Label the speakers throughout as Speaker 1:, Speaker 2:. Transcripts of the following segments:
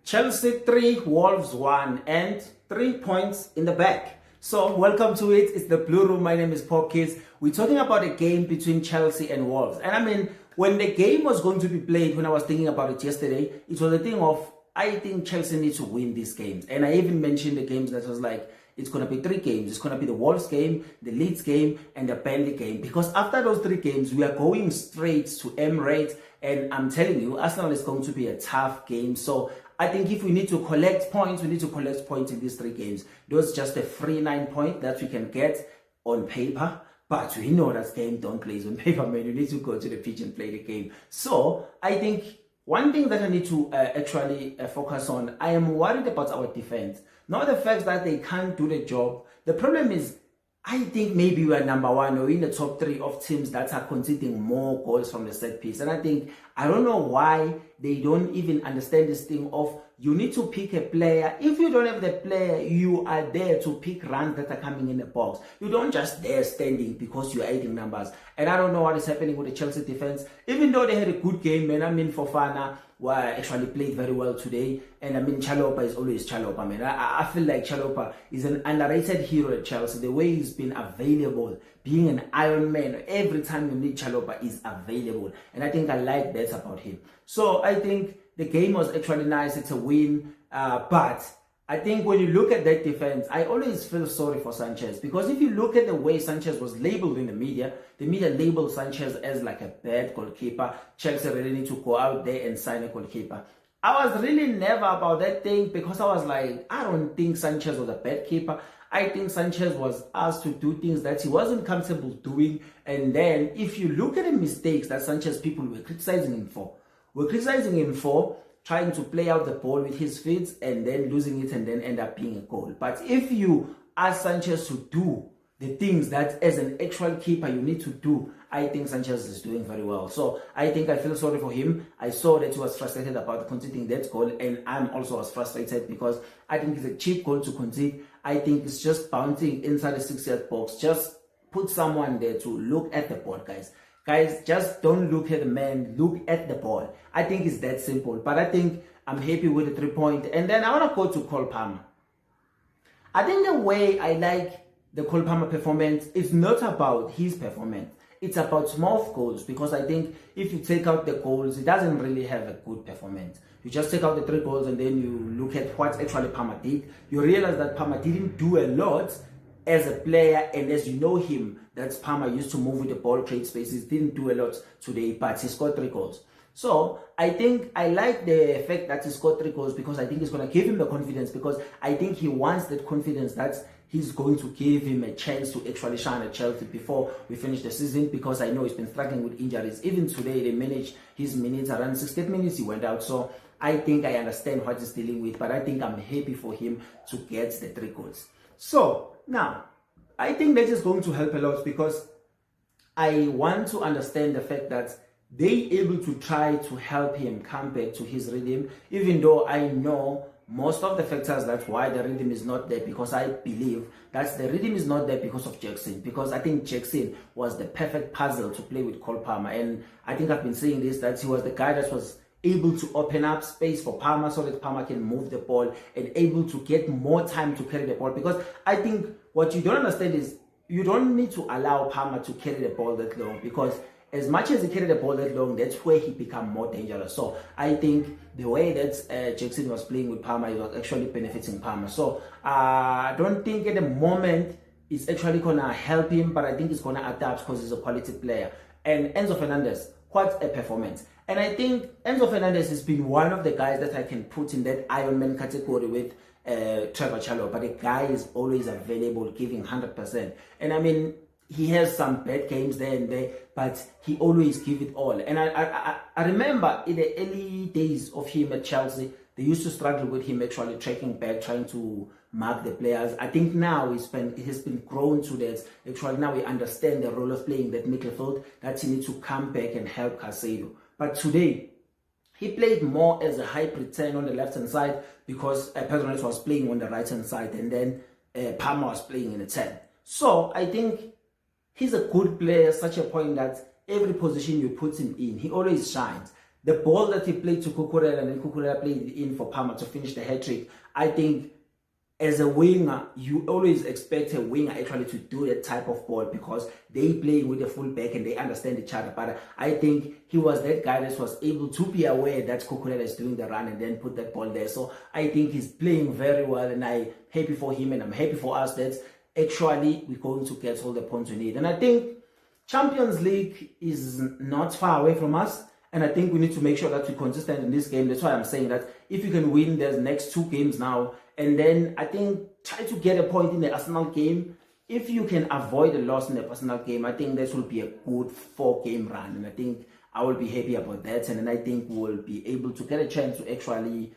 Speaker 1: Chelsea 3, Wolves 1, and 3 points in the back. So welcome to it. It's the Blue Room. My name is Paul Kids. We're talking about a game between Chelsea and Wolves. And I mean, when the game was going to be played, when I was thinking about it yesterday, it was a thing of, I think Chelsea needs to win these games. And I even mentioned the games that was like, it's going to be 3 games. It's going to be the Wolves game, the Leeds game, and the Burnley game. Because after those 3 games, we are going straight to Emirates. And I'm telling you, Arsenal is going to be a tough game. So I think if we need to collect points, we need to collect points in these 3 games. Those just a free 9 point that we can get on paper. But we know that game don't play on paper, man. You need to go to the pitch and play the game. So I think one thing that I need to actually focus on, I am worried about our defense. Not the fact that they can't do the job. The problem is, I think maybe we're number 1 or in the top 3 of teams that are conceding more goals from the set piece. And I don't know why they don't even understand this thing of you need to pick a player. If you don't have the player, you are there to pick runs that are coming in the box. You don't just there standing because you're adding numbers. And I don't know what is happening with the Chelsea defense. Even though they had a good game, and I mean Fofana actually played very well today. And I mean Chalobah is always Chalobah. I mean, I feel like Chalobah is an underrated hero at Chelsea. The way he's been available, being an Iron Man, every time you need Chalobah is available. And I think I like that about him. So I think the game was actually nice. It's a win. But I think when you look at that defense, I always feel sorry for Sanchez. Because if you look at the way Sanchez was labeled in the media labeled Sanchez as like a bad goalkeeper. Chelsea really need to go out there and sign a goalkeeper. I was really never about that thing because I was like, I don't think Sanchez was a bad keeper. I think Sanchez was asked to do things that he wasn't comfortable doing. And then if you look at the mistakes that Sanchez people were criticizing him for, trying to play out the ball with his feet and then losing it and then end up being a goal. But if you ask Sanchez to do the things that as an actual keeper you need to do, I think Sanchez is doing very well. So I think I feel sorry for him. I saw that he was frustrated about conceding that goal, and I'm also was frustrated because I think it's a cheap goal to concede. I think it's just bouncing inside the 6-yard box. Just put someone there to look at the ball, guys. Guys, just don't look at the man, look at the ball. I think it's that simple. But I think I'm happy with the 3 point. And then I want to go to Cole Palmer. I think the way I like the Cole Palmer performance is not about his performance. It's about more goals, because I think if you take out the goals, he doesn't really have a good performance. You just take out the 3 goals and then you look at what actually Palmer did. You realize that Palmer didn't do a lot as a player, and as you know him, that's Palmer used to move with the ball, create spaces, didn't do a lot today, but he scored 3 goals. So I think I like the fact that he scored 3 goals because I think it's going to give him the confidence, because I think he wants that confidence that he's going to give him a chance to actually shine at Chelsea before we finish the season, because I know he's been struggling with injuries. Even today, they managed his minutes around 68 minutes, he went out. So I think I understand what he's dealing with, but I think I'm happy for him to get the 3 goals. So now, I think that is going to help a lot, because I want to understand the fact that they able to try to help him come back to his rhythm, even though I know most of the factors that's why the rhythm is not there, because I believe that the rhythm is not there because of Jackson, because I think Jackson was the perfect puzzle to play with Cole Palmer. And I think I've been saying this, that he was the guy that was able to open up space for Palmer so that Palmer can move the ball and able to get more time to carry the ball. Because I think what you don't understand is you don't need to allow Palmer to carry the ball that long, because as much as he carried the ball that long, that's where he become more dangerous. So I think the way that Jackson was playing with Palmer, it was actually benefiting Palmer. So I don't think at the moment it's actually going to help him, but I think it's going to adapt because he's a quality player. And Enzo Fernandez, what a performance. And I think Enzo Fernandez has been one of the guys that I can put in that Iron Man category with Trevor Chalobah. But the guy is always available, giving 100%. And I mean, he has some bad games there and there, but he always give it all. And I remember in the early days of him at Chelsea, they used to struggle with him actually tracking back, trying to mark the players. I think now he has been grown to that. Actually, now we understand the role of playing that midfield, that he needs to come back and help Caicedo. But today, he played more as a hybrid 10 on the left-hand side, because Pedro Neto was playing on the right-hand side, and then Palmer was playing in the 10. So I think he's a good player, such a point that every position you put him in, he always shines. the ball that he played to Cucurella and then Cucurella played in for Palmer to finish the hat-trick, I think as a winger, you always expect a winger actually to do that type of ball because they play with a full back and they understand each other. But I think he was that guy that was able to be aware that Cucurella is doing the run and then put that ball there. So I think he's playing very well, and I'm happy for him and I'm happy for us that actually we're going to get all the points we need. And I think Champions League is not far away from us. And I think we need to make sure that we're consistent in this game. That's why I'm saying that if you can win the next 2 games now, and then I think try to get a point in the Arsenal game. If you can avoid a loss in the Arsenal game, I think this will be a good 4-game run. And I think I will be happy about that. And then I think we'll be able to get a chance to actually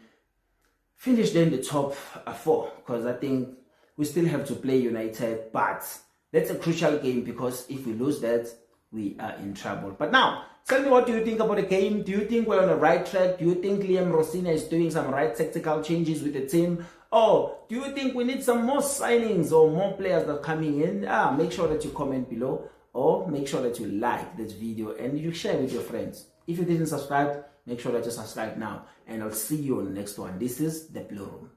Speaker 1: finish in the top 4. Because I think we still have to play United. But that's a crucial game because if we lose that, we are in trouble. But now, tell me, what do you think about the game? Do you think we're on the right track? Do you think Liam Rosina is doing some right tactical changes with the team? Or do you think we need some more signings or more players that are coming in? Make sure that you comment below, or make sure that you like this video and you share with your friends. If you didn't subscribe, make sure that you subscribe now, and I'll see you on the next one. This is The Blue Room.